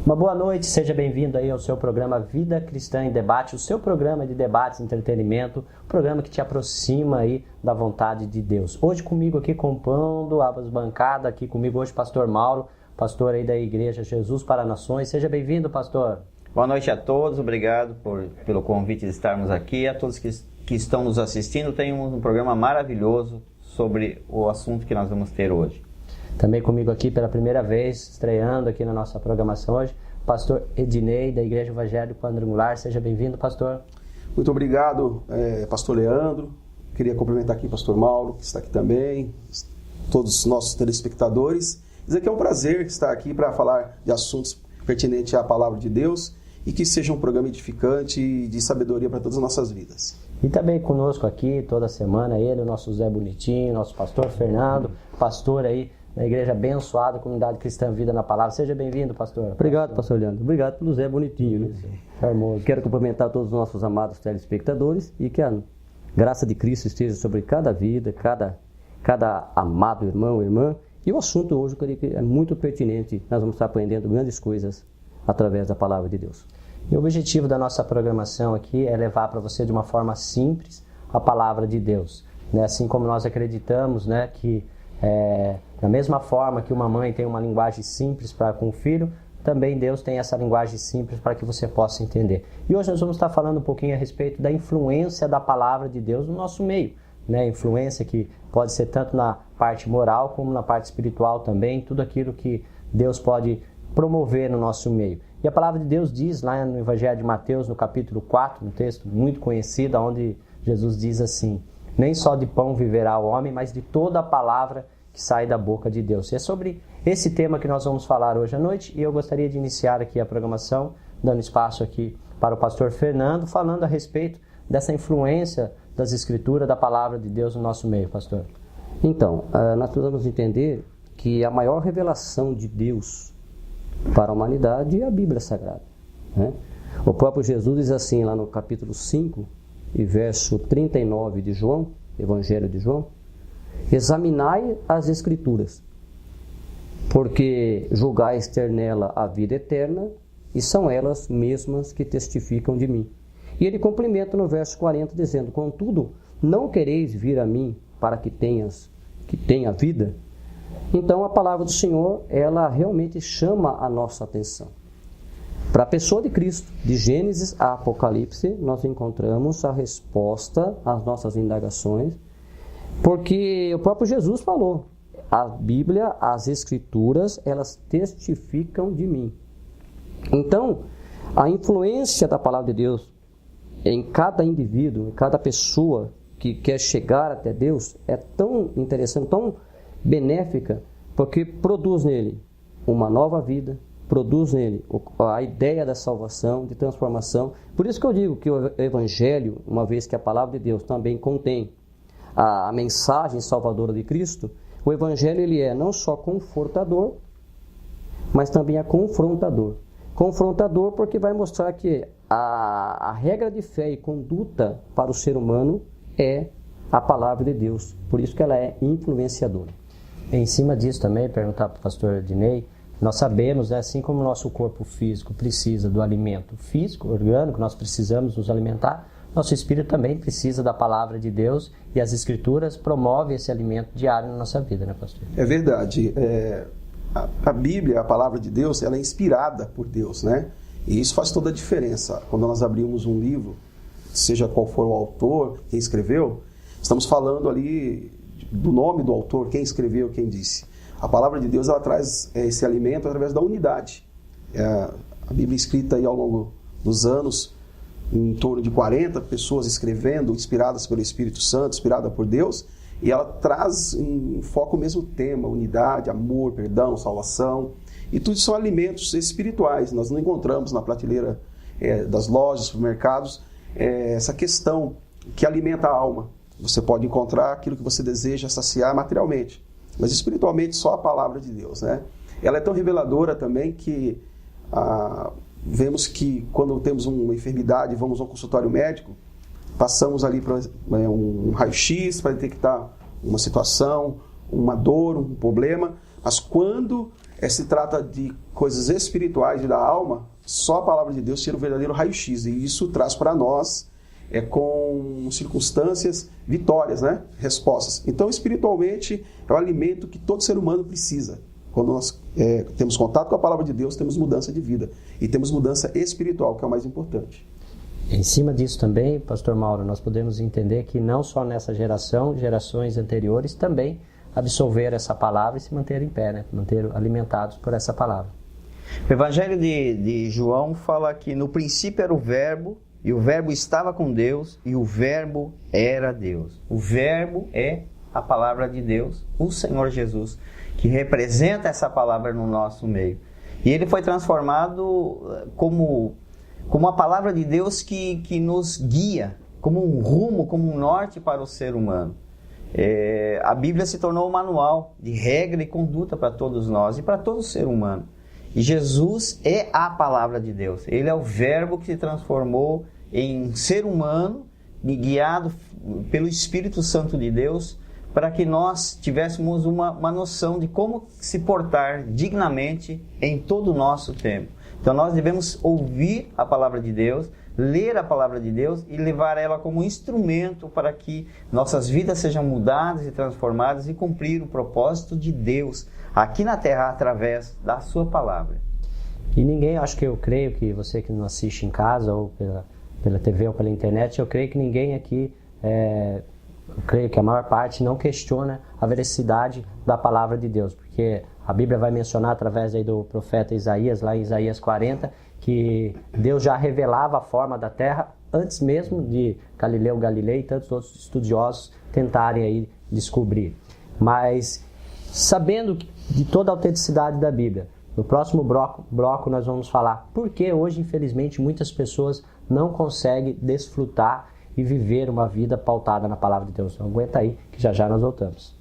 Uma boa noite, seja bem-vindo aí ao seu programa Vida Cristã em Debate, o seu programa de debates e entretenimento, o programa que te aproxima aí da vontade de Deus. Hoje comigo aqui compondo as bancadas, aqui comigo hoje Pastor Mauro, pastor aí da Igreja Jesus para Nações. Seja bem-vindo, pastor. Boa noite a todos, obrigado pelo convite de estarmos aqui. A todos que estão nos assistindo, temos um programa maravilhoso sobre o assunto que nós vamos ter hoje. Também comigo aqui pela primeira vez, estreando aqui na nossa programação hoje, pastor Ednei, da Igreja Evangélica Quadrangular. Seja bem-vindo, pastor. Muito obrigado, pastor Leandro. Queria cumprimentar aqui o pastor Mauro, que está aqui também, todos os nossos telespectadores. Dizer que é um prazer estar aqui para falar de assuntos pertinentes à palavra de Deus e que seja um programa edificante e de sabedoria para todas as nossas vidas. E também conosco aqui, toda semana, ele, o nosso Zé Bonitinho, nosso pastor Fernando, pastor aí da Igreja Abençoada, Comunidade Cristã Vida na Palavra. Seja bem-vindo, pastor. Obrigado, pastor Leandro. Obrigado pelo Zé Bonitinho, né? Charmoso. Quero cumprimentar todos os nossos amados telespectadores e que a graça de Cristo esteja sobre cada vida, cada amado irmão, irmã. E o assunto hoje, eu creio que é muito pertinente. Nós vamos estar aprendendo grandes coisas através da palavra de Deus. E o objetivo da nossa programação aqui é levar para você de uma forma simples a palavra de Deus. Né? Assim como nós acreditamos, né, que da mesma forma que uma mãe tem uma linguagem simples para com o filho, também Deus tem essa linguagem simples para que você possa entender. E hoje nós vamos estar falando um pouquinho a respeito da influência da palavra de Deus no nosso meio. Né? Influência que pode ser tanto na parte moral como na parte espiritual também, tudo aquilo que Deus pode promover no nosso meio. E a palavra de Deus diz lá no Evangelho de Mateus, no capítulo 4, um texto muito conhecido, onde Jesus diz assim: nem só de pão viverá o homem, mas de toda a palavra que sai da boca de Deus. E é sobre esse tema que nós vamos falar hoje à noite, e eu gostaria de iniciar aqui a programação, dando espaço aqui para o pastor Fernando, falando a respeito dessa influência das Escrituras, da palavra de Deus no nosso meio, pastor. Então, nós precisamos entender que a maior revelação de Deus para a humanidade é a Bíblia Sagrada. Né? O próprio Jesus diz assim, lá no capítulo 5, e verso 39 de João, Evangelho de João: examinai as Escrituras, porque julgais ter nela a vida eterna, e são elas mesmas que testificam de mim. E ele complementa no verso 40, dizendo: contudo, não quereis vir a mim para que tenha vida? Então a palavra do Senhor, ela realmente chama a nossa atenção. Para a pessoa de Cristo, de Gênesis a Apocalipse, nós encontramos a resposta às nossas indagações, porque o próprio Jesus falou: a Bíblia, as Escrituras, elas testificam de mim. Então, a influência da palavra de Deus em cada indivíduo, em cada pessoa que quer chegar até Deus, é tão interessante, tão benéfica, porque produz nele uma nova vida, produz nele a ideia da salvação, de transformação. Por isso que eu digo que o Evangelho, uma vez que a palavra de Deus também contém a mensagem salvadora de Cristo, o Evangelho ele é não só confortador, mas também é confrontador. Confrontador porque vai mostrar que a regra de fé e conduta para o ser humano é a palavra de Deus. Por isso que ela é influenciadora. Em cima disso também, perguntar para o pastor Ednei, nós sabemos, né, assim como o nosso corpo físico precisa do alimento físico, orgânico, nós precisamos nos alimentar, nosso espírito também precisa da palavra de Deus, e as Escrituras promovem esse alimento diário na nossa vida, né, pastor? É verdade. A Bíblia, a palavra de Deus, ela é inspirada por Deus, né? E isso faz toda a diferença. Quando nós abrimos um livro, seja qual for o autor, quem escreveu, estamos falando ali do nome do autor, quem escreveu, quem disse. A palavra de Deus, ela traz esse alimento através da unidade. A Bíblia escrita aí ao longo dos anos, em torno de 40 pessoas escrevendo, inspiradas pelo Espírito Santo, inspirada por Deus, e ela traz em foco o mesmo tema: unidade, amor, perdão, salvação. E tudo são alimentos espirituais. Nós não encontramos na prateleira das lojas, supermercados, essa questão que alimenta a alma. Você pode encontrar aquilo que você deseja saciar materialmente, mas espiritualmente só a palavra de Deus, né? Ela é tão reveladora também que vemos que quando temos uma enfermidade, vamos ao consultório médico, passamos ali para um raio-x para detectar uma situação, uma dor, um problema, Mas quando se trata de coisas espirituais e da alma, só a palavra de Deus tira o verdadeiro raio-x. E isso traz para nós, com circunstâncias, vitórias, né? Respostas. Então, espiritualmente, é o alimento que todo ser humano precisa. Quando nós temos contato com a palavra de Deus, temos mudança de vida. E temos mudança espiritual, que é o mais importante. Em cima disso também, pastor Mauro, nós podemos entender que não só nessa geração, gerações anteriores também absorveram essa palavra e se manteram em pé, né? Manteram alimentados por essa palavra. O Evangelho de João fala que no princípio era o Verbo, e o Verbo estava com Deus, e o Verbo era Deus. O Verbo é a palavra de Deus, o Senhor Jesus, que representa essa palavra no nosso meio. E ele foi transformado como a palavra de Deus que nos guia, como um rumo, como um norte para o ser humano. A Bíblia se tornou um manual de regra e conduta para todos nós e para todo ser humano. E Jesus é a palavra de Deus. Ele é o Verbo que se transformou em ser humano, guiado pelo Espírito Santo de Deus, para que nós tivéssemos uma noção de como se portar dignamente em todo o nosso tempo. Então nós devemos ouvir a palavra de Deus, ler a palavra de Deus e levar ela como instrumento para que nossas vidas sejam mudadas e transformadas e cumprir o propósito de Deus aqui na terra através da sua palavra. E ninguém, eu creio que você que não assiste em casa ou pela TV ou pela internet, eu creio que ninguém aqui, eu creio que a maior parte não questiona a veracidade da palavra de Deus, porque a Bíblia vai mencionar através aí do profeta Isaías, lá em Isaías 40, que Deus já revelava a forma da terra antes mesmo de Galileu Galilei e tantos outros estudiosos tentarem aí descobrir. Mas sabendo de toda a autenticidade da Bíblia, no próximo bloco nós vamos falar por que hoje, infelizmente, muitas pessoas não conseguem desfrutar e viver uma vida pautada na palavra de Deus. Então aguenta aí que já já nós voltamos.